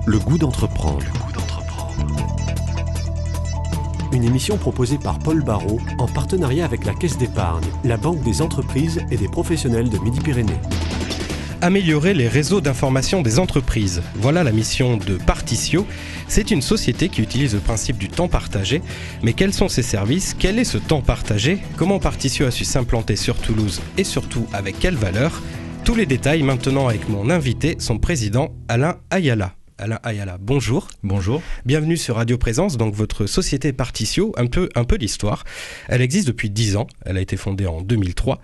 Le goût d'entreprendre. Une émission proposée par Paul Barraud en partenariat avec la Caisse d'épargne, la banque des entreprises et des professionnels de Midi-Pyrénées. Améliorer les réseaux d'information des entreprises. Voilà la mission de Partitio. C'est une société qui utilise le principe du temps partagé. Mais quels sont ses services ? Quel est ce temps partagé ? Comment Partitio a su s'implanter sur Toulouse et surtout avec quelle valeur ? Tous les détails maintenant avec mon invité, son président Alain Ayala. Alain Ayala, bonjour. Bonjour. Bienvenue sur Radio Présence, donc votre société Partitio, un peu d'histoire. Elle existe depuis 10 ans, elle a été fondée en 2003.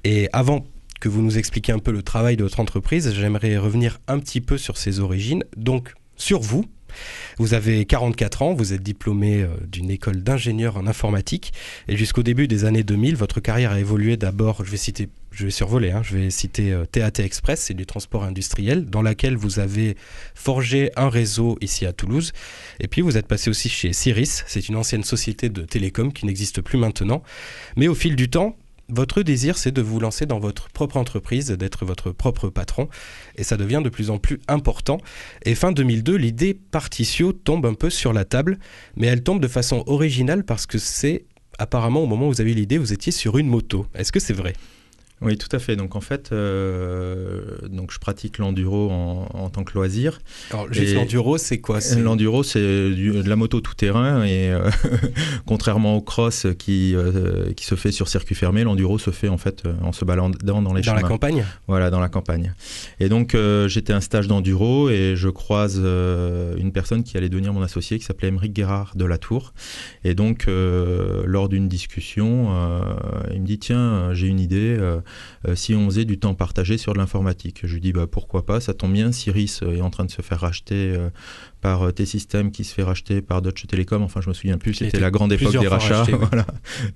Et avant que vous nous expliquiez un peu le travail de votre entreprise, j'aimerais revenir un petit peu sur ses origines. Donc, sur vous, vous avez 44 ans, vous êtes diplômé d'une école d'ingénieur en informatique. Et jusqu'au début des années 2000, votre carrière a évolué d'abord, je vais citer TAT Express, c'est du transport industriel, dans laquelle vous avez forgé un réseau ici à Toulouse. Et puis vous êtes passé aussi chez Syris, c'est une ancienne société de télécom qui n'existe plus maintenant. Mais au fil du temps, votre désir, c'est de vous lancer dans votre propre entreprise, d'être votre propre patron. Et ça devient de plus en plus important. Et fin 2002, l'idée Partitio tombe un peu sur la table. Mais elle tombe de façon originale parce que c'est, apparemment, au moment où vous avez eu l'idée, vous étiez sur une moto. Est-ce que c'est vrai ? Oui, tout à fait. Donc en fait, donc je pratique l'enduro en tant que loisir. Alors juste l'enduro, c'est quoi ? L'enduro, c'est de la moto tout-terrain et contrairement au cross qui se fait sur circuit fermé, l'enduro se fait en fait en se baladant dans les chemins. Dans la campagne ? Voilà, dans la campagne. Et donc j'étais à un stage d'enduro et je croise une personne qui allait devenir mon associé qui s'appelait Émeric Guérard de La Tour. Et donc lors d'une discussion, il me dit tiens, j'ai une idée. Si on faisait du temps partagé sur de l'informatique. Je lui dis pourquoi pas, ça tombe bien, Syris est en train de se faire racheter par T-Systems qui se fait racheter par Deutsche Telekom, enfin je me souviens plus, c'était la grande époque des rachats, racheté, oui. Voilà,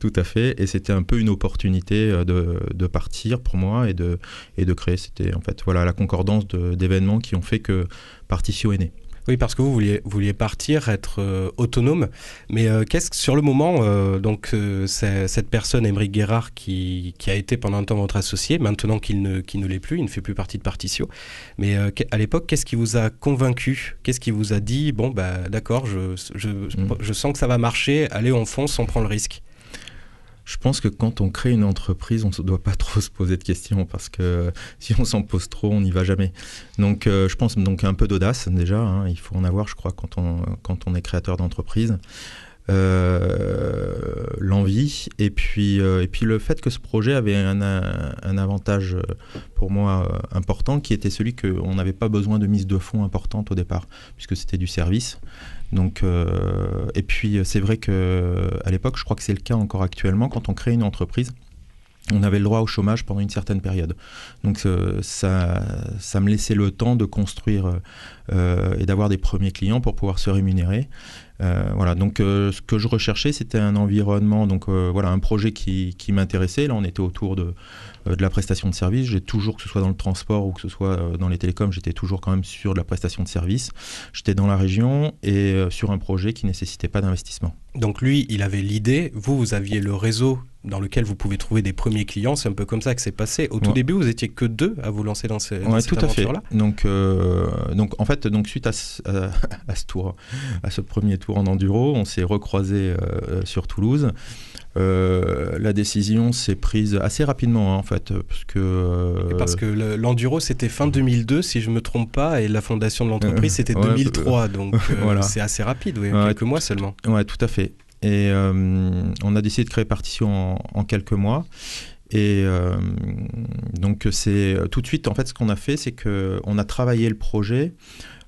tout à fait, et c'était un peu une opportunité de partir pour moi et de créer, c'était en fait voilà la concordance d'événements qui ont fait que Partitio est né. Oui, parce que vous vouliez partir, être autonome. Mais qu'est-ce que, sur le moment, c'est cette personne, Émeric Guérard, qui a été pendant un temps votre associé, maintenant qu'il ne l'est plus, il ne fait plus partie de Partitio. Mais à l'époque, qu'est-ce qui vous a convaincu ? Qu'est-ce qui vous a dit, d'accord, je sens que ça va marcher, allez, on fonce, on prend le risque ? Je pense que quand on crée une entreprise, on ne doit pas trop se poser de questions parce que si on s'en pose trop, on n'y va jamais. Donc je pense donc un peu d'audace déjà, il faut en avoir je crois quand on est créateur d'entreprise. L'envie et puis le fait que ce projet avait un avantage pour moi important qui était celui qu'on n'avait pas besoin de mise de fonds importante au départ puisque c'était du service. Donc, et puis c'est vrai qu'à l'époque, je crois que c'est le cas encore actuellement, quand on crée une entreprise, on avait le droit au chômage pendant une certaine période. Donc ça me laissait le temps de construire et d'avoir des premiers clients pour pouvoir se rémunérer. Voilà, donc ce que je recherchais, c'était un environnement, donc voilà, un projet qui m'intéressait. Là, on était autour de la prestation de service. J'ai toujours, que ce soit dans le transport ou que ce soit dans les télécoms, j'étais toujours quand même sur de la prestation de service. J'étais dans la région et sur un projet qui nécessitait pas d'investissement. Donc lui, il avait l'idée, vous aviez le réseau dans lequel vous pouvez trouver des premiers clients. C'est un peu comme ça que c'est passé. Au tout début, vous étiez que 2 à vous lancer dans cette aventure-là. Donc en fait, suite à ce premier tour en enduro, on s'est recroisés sur Toulouse. La décision s'est prise assez rapidement en fait parce que l'enduro c'était fin 2002 si je me trompe pas et la fondation de l'entreprise c'était 2003 donc voilà. C'est assez rapide, quelques mois seulement. Ouais, tout à fait. Et on a décidé de créer Partitio en quelques mois. Et donc c'est tout de suite en fait ce qu'on a fait, c'est qu'on a travaillé le projet.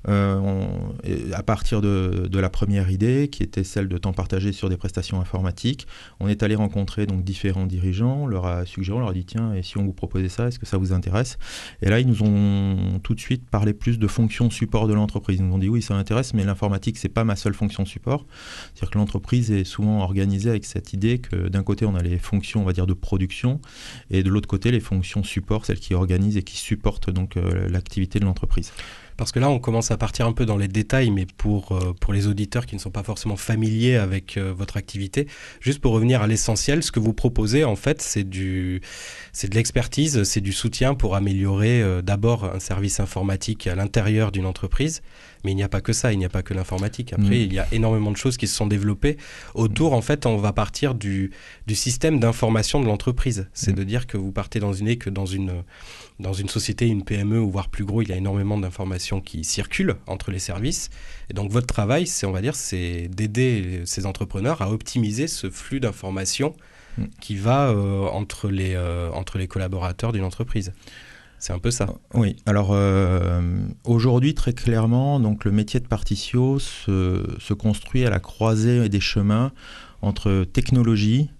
À partir de la première idée qui était celle de temps partagé sur des prestations informatiques, on est allé rencontrer donc différents dirigeants, on leur a suggéré, on leur a dit tiens, et si on vous proposait ça, est-ce que ça vous intéresse ? Et là ils nous ont tout de suite parlé plus de fonctions support de l'entreprise. Ils nous ont dit oui ça m'intéresse, mais l'informatique c'est pas ma seule fonction support. C'est-à-dire que l'entreprise est souvent organisée avec cette idée que d'un côté on a les fonctions on va dire de production et de l'autre côté les fonctions support, celles qui organisent et qui supportent donc l'activité de l'entreprise. Parce que là, on commence à partir un peu dans les détails, mais pour les auditeurs qui ne sont pas forcément familiers avec votre activité, juste pour revenir à l'essentiel, ce que vous proposez, en fait, c'est de l'expertise, c'est du soutien pour améliorer d'abord un service informatique à l'intérieur d'une entreprise. Mais il n'y a pas que ça, il n'y a pas que l'informatique. Après, il y a énormément de choses qui se sont développées autour. En fait, on va partir du système d'information de l'entreprise. C'est de dire que vous partez dans une société, une PME, ou voire plus gros, il y a énormément d'informations qui circulent entre les services. Et donc, votre travail, c'est d'aider ces entrepreneurs à optimiser ce flux d'informations qui va entre les collaborateurs d'une entreprise. C'est un peu ça. Oui, alors aujourd'hui, très clairement, donc, le métier de Particio se construit à la croisée des chemins entre technologie,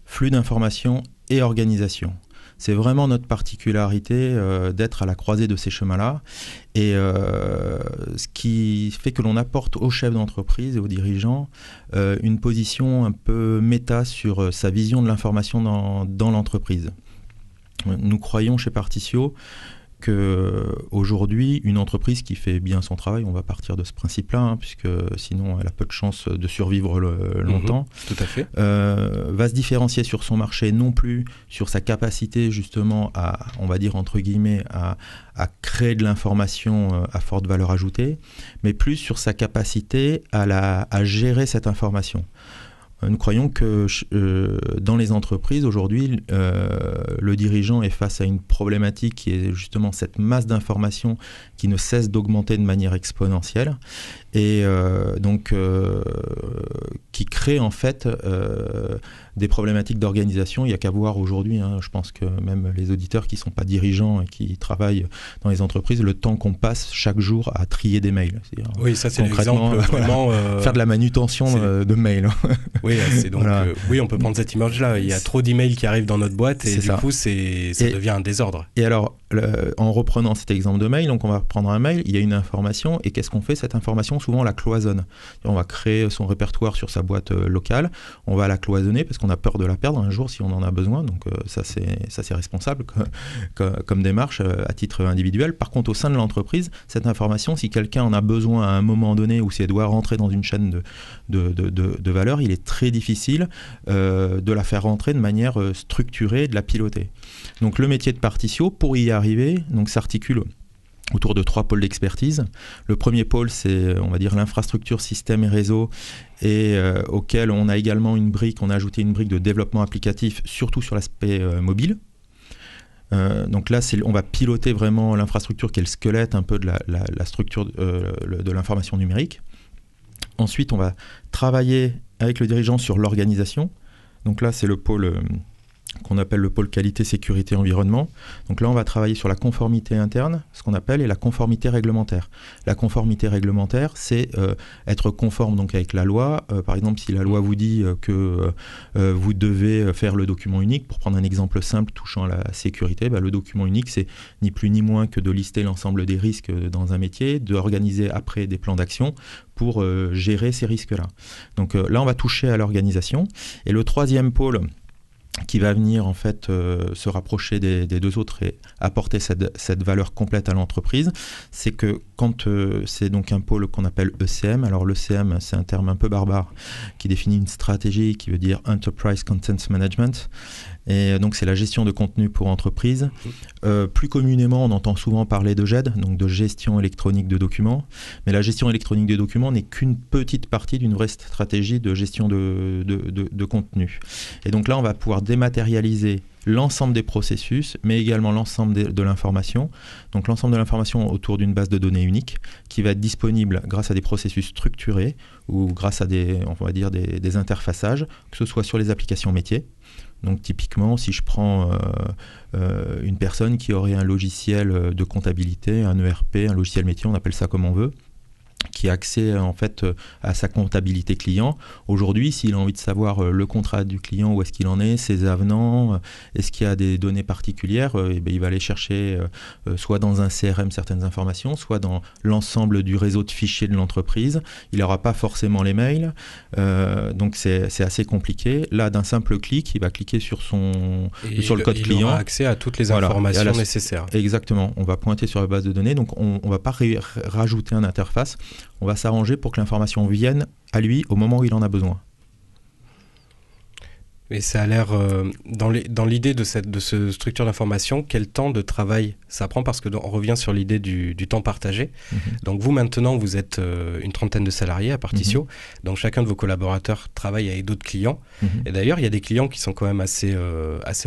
flux d'informations et organisation. C'est vraiment notre particularité d'être à la croisée de ces chemins-là. Et ce qui fait que l'on apporte aux chefs d'entreprise et aux dirigeants une position un peu méta sur sa vision de l'information dans l'entreprise. Nous croyons chez Particio qu'aujourd'hui, une entreprise qui fait bien son travail, on va partir de ce principe-là, puisque sinon elle a peu de chances de survivre longtemps, tout à fait. Va se différencier sur son marché, non plus sur sa capacité justement à, on va dire entre guillemets, à créer de l'information à forte valeur ajoutée, mais plus sur sa capacité à gérer cette information. Nous croyons que dans les entreprises, aujourd'hui, le dirigeant est face à une problématique qui est justement cette masse d'informations qui ne cesse d'augmenter de manière exponentielle et donc qui crée en fait des problématiques d'organisation. Il n'y a qu'à voir aujourd'hui, je pense que même les auditeurs qui ne sont pas dirigeants et qui travaillent dans les entreprises, le temps qu'on passe chaque jour à trier des mails. Oui, ça c'est l'exemple vraiment... faire de la manutention de mails. Oui, c'est donc, voilà. Oui, on peut prendre cette image-là. Il y a trop d'emails qui arrivent dans notre boîte et du coup, ça devient un désordre. Et alors, en reprenant cet exemple de mail, donc on va prendre un mail, il y a une information et qu'est-ce qu'on fait? Cette information, souvent, on la cloisonne. On va créer son répertoire sur sa boîte locale, on va la cloisonner parce qu'on a peur de la perdre un jour si on en a besoin. Donc ça, c'est responsable comme démarche à titre individuel. Par contre, au sein de l'entreprise, cette information, si quelqu'un en a besoin à un moment donné ou si elle doit rentrer dans une chaîne de valeur, il est très difficile de la faire rentrer de manière structurée, de la piloter. Donc le métier de Particio, pour y arriver, donc s'articule autour de 3 pôles d'expertise. Le premier pôle, c'est, on va dire, l'infrastructure, système et réseau, et auquel on a également on a ajouté une brique de développement applicatif, surtout sur l'aspect mobile. Donc là, on va piloter vraiment l'infrastructure qui est le squelette un peu de la structure de l'information numérique. Ensuite, on va travailler avec le dirigeant sur l'organisation. Donc là, c'est le pôle qu'on appelle le pôle qualité, sécurité, environnement. Donc là, on va travailler sur la conformité interne, ce qu'on appelle, et la conformité réglementaire. La conformité réglementaire, c'est être conforme donc avec la loi. Par exemple, si la loi vous dit que vous devez faire le document unique, pour prendre un exemple simple touchant à la sécurité, le document unique, c'est ni plus ni moins que de lister l'ensemble des risques dans un métier, d'organiser après des plans d'action pour gérer ces risques-là. Donc là, on va toucher à l'organisation. Et le troisième pôle qui va venir en fait se rapprocher des deux autres et apporter cette valeur complète à l'entreprise, c'est que quand c'est donc un pôle qu'on appelle ECM, alors l'ECM c'est un terme un peu barbare qui définit une stratégie qui veut dire Enterprise Content Management, et donc c'est la gestion de contenu pour entreprise. Plus communément, on entend souvent parler de GED, donc de gestion électronique de documents, mais la gestion électronique des documents n'est qu'une petite partie d'une vraie stratégie de gestion de contenu. Et donc là, on va pouvoir dématérialiser l'ensemble des processus, mais également l'ensemble de l'information. Donc l'ensemble de l'information autour d'une base de données unique qui va être disponible grâce à des processus structurés ou grâce à des interfaçages, que ce soit sur les applications métiers. Donc typiquement, si je prends une personne qui aurait un logiciel de comptabilité, un ERP, un logiciel métier, on appelle ça comme on veut, qui a accès en fait à sa comptabilité client. Aujourd'hui, s'il a envie de savoir le contrat du client, où est-ce qu'il en est, ses avenants, est-ce qu'il y a des données particulières, il va aller chercher soit dans un CRM certaines informations, soit dans l'ensemble du réseau de fichiers de l'entreprise. Il n'aura pas forcément les mails, donc c'est assez compliqué. Là, d'un simple clic, il va cliquer sur le code client. Il aura accès à toutes les informations nécessaires. Exactement. On va pointer sur la base de données, donc on ne va pas rajouter une interface. On va s'arranger pour que l'information vienne à lui au moment où il en a besoin. Et ça a l'air, dans l'idée de ce structure d'information, quel temps de travail ça prend? Parce qu'on revient sur l'idée du temps partagé. Donc vous, maintenant, vous êtes une trentaine de salariés à Partitio. Donc chacun de vos collaborateurs travaille avec d'autres clients. Et d'ailleurs, il y a des clients qui sont quand même assez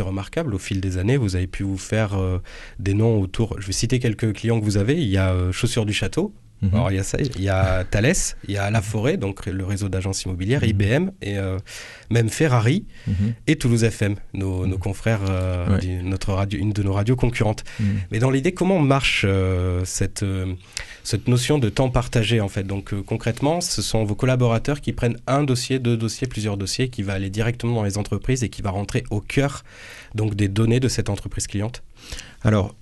remarquables. Au fil des années, vous avez pu vous faire des noms autour. Je vais citer quelques clients que vous avez. Il y a Chaussures du Château. Alors, il y a Thales, il y a La Forêt, donc le réseau d'agences immobilières, IBM, et même Ferrari et Toulouse FM, nos confrères une de nos radios concurrentes. Mais dans l'idée, comment marche cette notion de temps partagé en fait? Donc concrètement, ce sont vos collaborateurs qui prennent un dossier, deux dossiers, plusieurs dossiers, qui va aller directement dans les entreprises et qui va rentrer au cœur donc des données de cette entreprise cliente. Alors,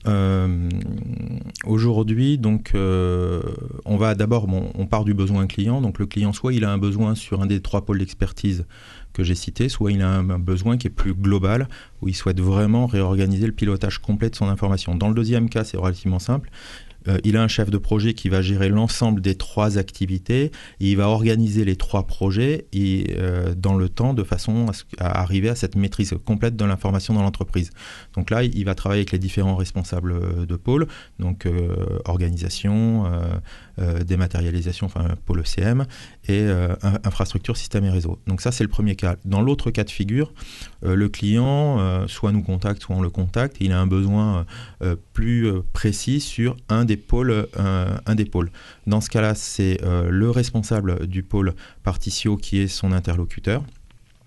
aujourd'hui, donc, on va d'abord, on part du besoin client. Donc, le client, soit il a un besoin sur un des 3 pôles d'expertise que j'ai cités, soit il a un besoin qui est plus global, où il souhaite vraiment réorganiser le pilotage complet de son information. Dans le deuxième cas, c'est relativement simple. Il a un chef de projet qui va gérer l'ensemble des 3 activités et il va organiser les 3 projets dans le temps de façon à arriver à cette maîtrise complète de l'information dans l'entreprise. Donc là, il va travailler avec les différents responsables de pôle, donc organisation, dématérialisation, enfin pôle ECM et infrastructure, système et réseau. Donc ça, c'est le premier cas. Dans l'autre cas de figure, le client soit nous contacte, soit on le contacte. Il a un besoin plus précis sur un des pôles. Dans ce cas-là, c'est le responsable du pôle Partitio qui est son interlocuteur.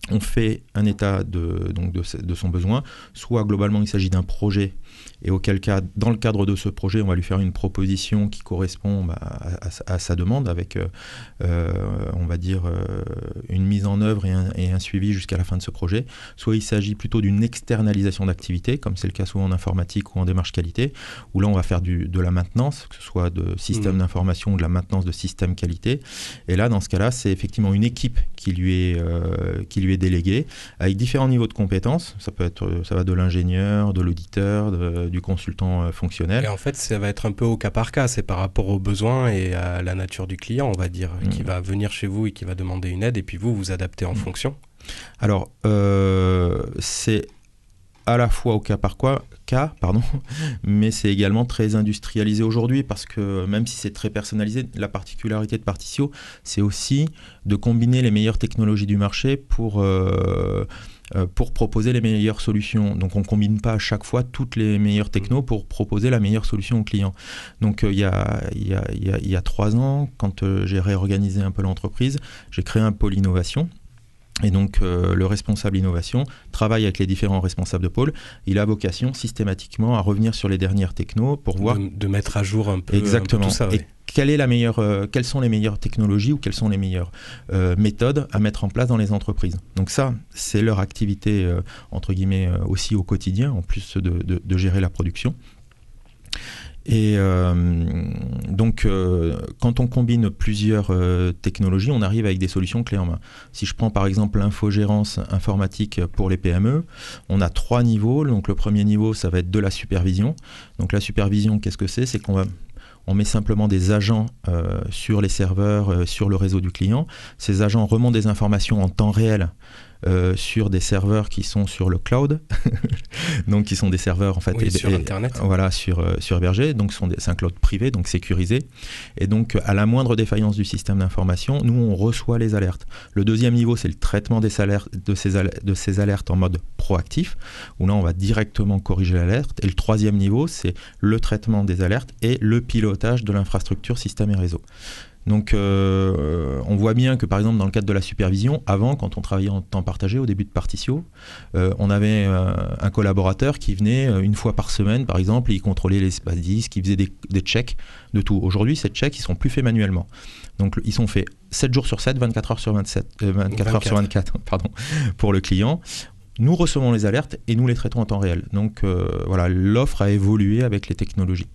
On fait un état de son besoin. Soit globalement, il s'agit d'un projet et auquel cas, dans le cadre de ce projet, on va lui faire une proposition qui correspond à sa demande avec, on va dire, une mise en œuvre et un suivi jusqu'à la fin de ce projet. Soit il s'agit plutôt d'une externalisation d'activité, comme c'est le cas souvent en informatique ou en démarche qualité, où là, on va faire de la maintenance, que ce soit de système d'information ou de la maintenance de système qualité. Et là, dans ce cas-là, c'est effectivement une équipe qui lui est déléguée, avec différents niveaux de compétences. Ça va de l'ingénieur, de l'auditeur, du consultant fonctionnel. Et en fait, ça va être un peu au cas par cas, c'est par rapport aux besoins et à la nature du client, on va dire, qui va venir chez vous et qui va demander une aide, et puis vous adaptez en fonction. Alors, c'est à la fois au cas par cas, mais c'est également très industrialisé aujourd'hui parce que même si c'est très personnalisé, la particularité de Partitio, c'est aussi de combiner les meilleures technologies du marché pour proposer les meilleures solutions. Donc on ne combine pas à chaque fois toutes les meilleures technos pour proposer la meilleure solution au client. Donc il y a 3 ans, quand j'ai réorganisé un peu l'entreprise, j'ai créé un pôle innovation. Et donc, le responsable innovation travaille avec les différents responsables de pôle. Il a vocation systématiquement à revenir sur les dernières technos pour voir... De mettre à jour un peu, exactement. Un peu tout ça. Et quelles sont les meilleures technologies ou quelles sont les meilleures méthodes à mettre en place dans les entreprises. Donc ça, c'est leur activité, entre guillemets, aussi au quotidien, en plus de gérer la production. Et donc, quand on combine plusieurs technologies, on arrive avec des solutions clés en main. Si je prends par exemple l'infogérance informatique pour les PME, on a 3 niveaux. Donc, le premier niveau, ça va être de la supervision. Donc, la supervision, qu'est-ce que c'est? C'est on met simplement des agents sur les serveurs, sur le réseau du client. Ces agents remontent des informations en temps réel sur des serveurs qui sont sur le cloud, donc qui sont des serveurs en fait sur Internet. Voilà, sur hébergés, donc c'est un cloud privé, donc sécurisé. Et donc à la moindre défaillance du système d'information, nous on reçoit les alertes. Le deuxième niveau, c'est le traitement de ces alertes en mode proactif, où là on va directement corriger l'alerte. Et le troisième niveau, c'est le traitement des alertes et le pilotage de l'infrastructure système et réseau. Donc on voit bien que par exemple dans le cadre de la supervision, avant quand on travaillait en temps partagé au début de Particio, on avait un collaborateur qui venait une fois par semaine par exemple, et il contrôlait l'espace disque, il faisait des checks de tout. Aujourd'hui ces checks ils sont plus faits manuellement. Donc ils sont faits 7 jours sur 7, 24 heures sur 24 heures sur 24 pardon, pour le client. Nous recevons les alertes et nous les traitons en temps réel. Donc voilà, l'offre a évolué avec les technologies.